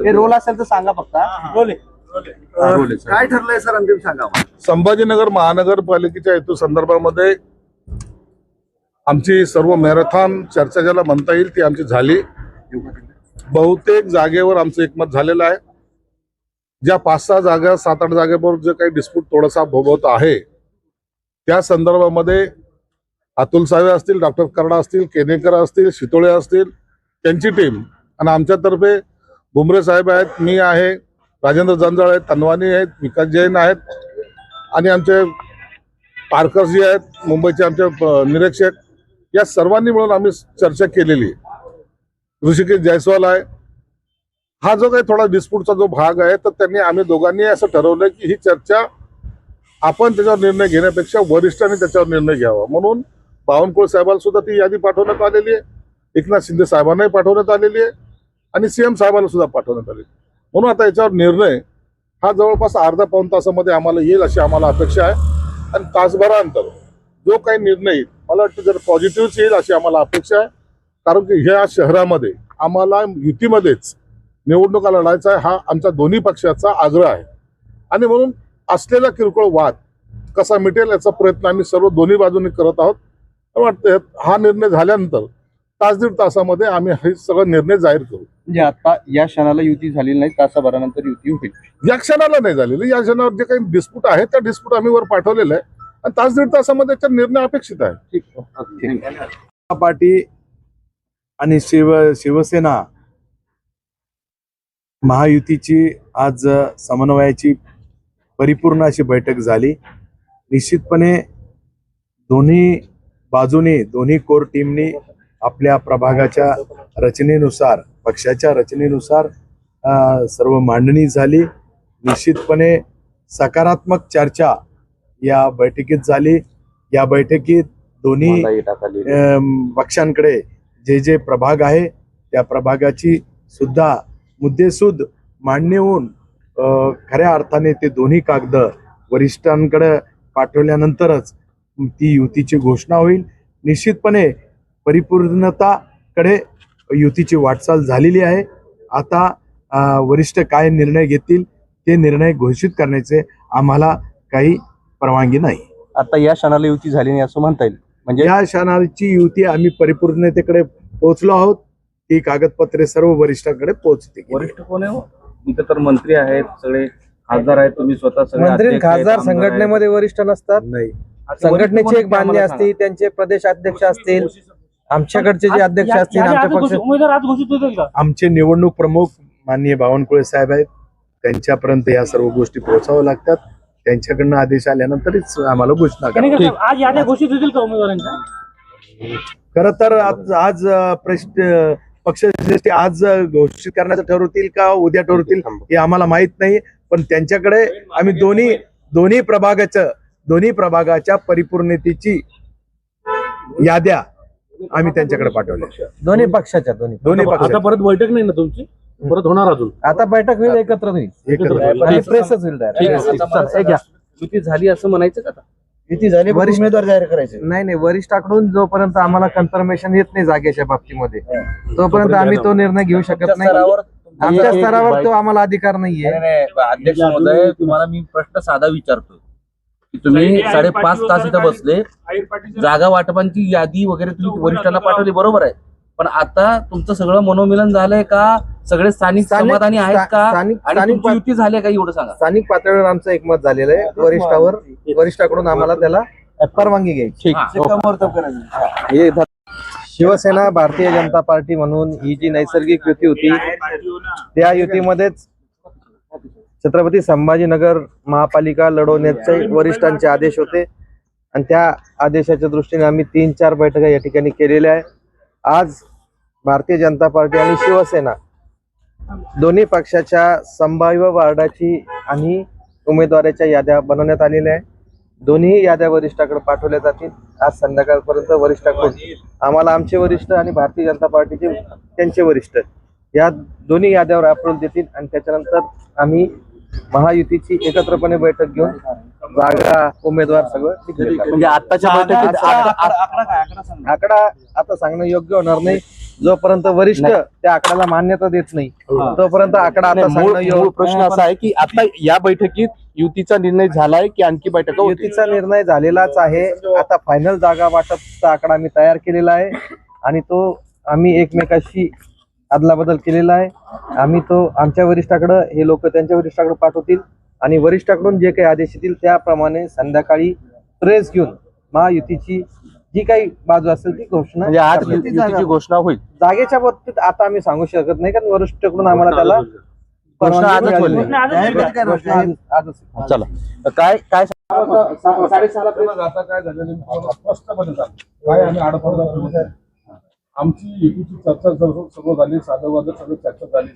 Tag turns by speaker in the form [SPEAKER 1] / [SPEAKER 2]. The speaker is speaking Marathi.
[SPEAKER 1] हे रोल असेल तर सांगा फक्त.
[SPEAKER 2] काय ठरलंय सर अंतिम सांगा.
[SPEAKER 3] संभाजीनगर महानगरपालिकेच्या हेतू संदर्भामध्ये आमची सर्व मॅरेथॉन चर्चा ज्याला म्हणता येईल ती आमची झाली. बहुतेक जागेवर आमचं एकमत झालेलं आहे. ज्या 5-6 जागा 7-8 जागेवर जे काही डिस्प्यूट थोडासा भोवत आहे त्या संदर्भामध्ये अतुल सावे असतील, डॉक्टर करडा असतील, केनेकर असतील, शितोळे असतील, त्यांची टीम आणि आमच्यातर्फे भुमरे साहेब आहेत, मी आहे, राजेंद्र जंजाळ आहेत, तनवानी आहेत, विकास जैन आहेत आणि आमचे पारकर जी आहेत, मुंबईचे आमचे निरीक्षक, या सर्वांनी मिळून आम्ही चर्चा केलेली आहे. ऋषिकेश जयस्वाल आहे. हा जो काही थोडा डिस्प्यूटचा जो भाग आहे तर त्यांनी आम्ही दोघांनी असं ठरवलं की ही चर्चा आपण त्याच्यावर निर्णय घेण्यापेक्षा वरिष्ठांनी त्याच्यावर निर्णय घ्यावा. म्हणून बावनकुळे साहेबांना सुद्धा ती यादी पाठवण्यात आलेली आहे, एकनाथ शिंदे साहेबांनाही पाठवण्यात आलेली आहे आणि सीएम साहेबांना सुद्धा पाठवण्यात आलेली. म्हणून आता याच्यावर निर्णय हा जवळपास अर्धा-पाऊण तासामध्ये आम्हाला येईल अशी आम्हाला अपेक्षा आहे. आणि तासभरानंतर जो काही निर्णय येईल मला वाटतं जर पॉझिटिव्ह येईल अशी आम्हाला अपेक्षा आहे. कारण की ह्या शहरामध्ये आम्हाला युतीमध्येच निवडणुका लढायचा आहे हा आमच्या दोन्ही पक्षाचा आग्रह आहे. आणि म्हणून असलेला किरकोळ वाद कसा मिटेल याचा प्रयत्न आम्ही सर्व दोन्ही बाजूंनी करत आहोत. वाटतं हा निर्णय झाल्यानंतर 1-1.5 तासामध्ये आम्ही हे सगळं निर्णय जाहीर करू.
[SPEAKER 1] म्हणजे आता या क्षणाला युती झालेली नाही, तासाभरानंतर युती होईल.
[SPEAKER 3] या क्षणाला नाही झालेली, या क्षणावर जे काही डिस्प्यूट आहे त्या डिस्प्यूट आम्ही वर पाठवलेलं आहे आणि 1-1.5 तासामध्ये त्याचा निर्णय अपेक्षित आहे.
[SPEAKER 2] ठीक. पार्टी आणि शिवसेना महायुतीची आज समन्वयाची परिपूर्ण अशी बैठक झाली. निश्चितपणे दोन्ही बाजूने दोन्ही कोर टीमनी आपल्या प्रभागाच्या रचनेनुसार पक्षाच्या रचनेनुसार सर्व मांडणी झाली. निश्चितपणे सकारात्मक चर्चा या बैठकीत झाली. या बैठकीत दोन्ही पक्षांकडे जे जे प्रभाग आहे त्या प्रभागाची सुद्धा मुद्देसूद मांडणी होऊन खऱ्या अर्थाने ते दोन्ही कागद वरिष्ठांकडे पाठवल्यानंतरच ती युतीची घोषणा होईल. निश्चितपणे परिपूर्णताकडे युतीची वाटचाल झालेली आहे. आता वरिष्ठ काय निर्णय घेतील ते निर्णय घोषित करण्याचे आम्हाला काही परवानगी नाही.
[SPEAKER 1] आता या क्षणाला युती झाली नाही असं म्हणता येईल. म्हणजे
[SPEAKER 2] या क्षणाची युती आम्ही परिपूर्णतेकडे पोहोचलो आहोत. ती कागदपत्रे सर्व वरिष्ठांकडे पोहोचते.
[SPEAKER 4] वरिष्ठ कोण आहे? इथं तर मंत्री आहेत, सगळे खासदार आहेत, तुम्ही स्वतः सगळे
[SPEAKER 1] मंत्री खासदार संघटनेमध्ये वरिष्ठ नसतात.
[SPEAKER 2] नाही,
[SPEAKER 1] संघटनेची एक बांधणी असते, त्यांचे प्रदेश अध्यक्ष असतील, आमच्याकडचे जे अध्यक्ष असतील, आमच्या पक्ष
[SPEAKER 2] आमचे निवडणूक प्रमुख माननीय बावनकुळे साहेब आहेत. त्यांच्यापर्यंत या सर्व गोष्टी पोहोचाव्या लागतात. त्यांच्याकडनं आदेश आल्यानंतरच आम्हाला घोषणा करावी.
[SPEAKER 4] आज याद्या घोषित होतील का उमेदवारांच्या?
[SPEAKER 2] खरं तर आज पक्षश्रेष्ठी आज घोषित करण्याचं ठरवतील का उद्या ठरवतील हे आम्हाला माहित नाही. पण त्यांच्याकडे आम्ही दोन्ही प्रभागाच्या परिपूर्णतेची याद्या आम्ही त्यांच्याकडे पाठवल्या.
[SPEAKER 1] दोन्ही पक्षाच्या दोन्ही
[SPEAKER 4] आता परत बैठक नाही ना तुमची? परत होणार अजून?
[SPEAKER 1] आता बैठक होईल, एकत्र होईल आणि प्रेसच होईल.
[SPEAKER 4] युती झाली असं म्हणायचं का?
[SPEAKER 1] युती झाली, वरिष्ठ उमेदवार जाहीर करायचे नाही. वरिष्ठाकडून जोपर्यंत आम्हाला कन्फर्मेशन येत नाही जागेच्या बाबतीमध्ये तोपर्यंत आम्ही तो निर्णय घेऊ शकत नाही. आमच्या स्तरावर तो आम्हाला अधिकार नाहीये.
[SPEAKER 4] अध्यक्ष महोदय, तुम्हाला मी प्रश्न साधा विचारतो की तुम्ही 5.5 तास इथं बसले, जागा वाटपांची यादी वगैरे तुम्ही वरिष्ठांना पाठवली, बरोबर आहे. पण आता तुमचं सगळं मनोमिलन झालंय का? सगळे स्थानिक समाधानी आहेत का? आणि तुमची युती झाली का एवढं सांगा.
[SPEAKER 1] स्थानिक पातळीवर आमचं एकमत झालेलं आहे. वरिष्ठाकडून आम्हाला त्याला परवानगी घ्यायची. शिवसेना भारतीय जनता पार्टी म्हणून ही जी नैसर्गिक युती होती त्या युतीमध्येच छत्रपती संभाजीनगर महापालिका लढवण्याचे वरिष्ठांचे आदेश होते आणि त्या आदेशाच्या दृष्टीने आम्ही 3-4 बैठका या ठिकाणी केलेल्या आहे. आज भारतीय जनता पार्टी आणि शिवसेना दोन्ही पक्षाच्या संभाव्य वार्डाची आणि उमेदवाराच्या याद्या बनवण्यात आलेल्या आहे. दोन्ही याद्या वरिष्ठाकडे पाठवल्या जातील. आज संध्याकाळपर्यंत वरिष्ठाकडून आम्हाला आमचे वरिष्ठ आणि भारतीय जनता पार्टीचे त्यांचे वरिष्ठ या दोन्ही याद्यावर अप्रूव्ह देतील आणि त्याच्यानंतर आम्ही महायुतीची एकत्रपणे बैठक घेऊन जागा उमेदवार सगळं म्हणजे आताच्या बैठकीत आकडा आता सांगणं योग्य होणार नाही. जोपर्यंत वरिष्ठ त्या आकड्याला मान्यता देत नाही तोपर्यंत आकडा आता
[SPEAKER 5] नाही,
[SPEAKER 1] सांगणं
[SPEAKER 5] मूळ
[SPEAKER 1] योग्य
[SPEAKER 5] प्रश्न असा आहे की आता या बैठकीत युतीचा निर्णय झालाय की आणखी बैठका होतील?
[SPEAKER 1] युतीचा निर्णय झालेलाच आहे. आता फायनल जागा वाटपचा आकडा आम्ही तयार केलेला आहे आणि तो आम्ही एकमेकाशी अदलाबदल केलेला आहे. आम्ही तो आमच्या वरिष्ठाकडे, हे लोक त्यांच्या वरिष्ठाकडे पाठवतील आणि वरिष्ठाकडून जे काही आदेश येतील त्याप्रमाणे संध्याकाळी प्रेस घेऊन महायुतीची जी काही बाजू असेल ती घोषणा
[SPEAKER 5] म्हणजे आज
[SPEAKER 1] करण्यात येईल.
[SPEAKER 5] युतीची घोषणा होईल.
[SPEAKER 1] जागेच्या बाबतीत आता आम्ही सांगू शकत नाही कारण वरिष्ठाकडून आम्हाला त्याला
[SPEAKER 5] घोषणा आजच
[SPEAKER 1] मिळालेली
[SPEAKER 5] होईल.
[SPEAKER 1] आहे. घोषणा आजच.
[SPEAKER 5] चला काय काय
[SPEAKER 3] आता काय झालेलं मी तुम्हाला स्पष्टपणे सांगतो. काय आम्ही आडपडदा आमची युतीची चर्चा सर्व झाली, साधं सगळं चर्चा झाली.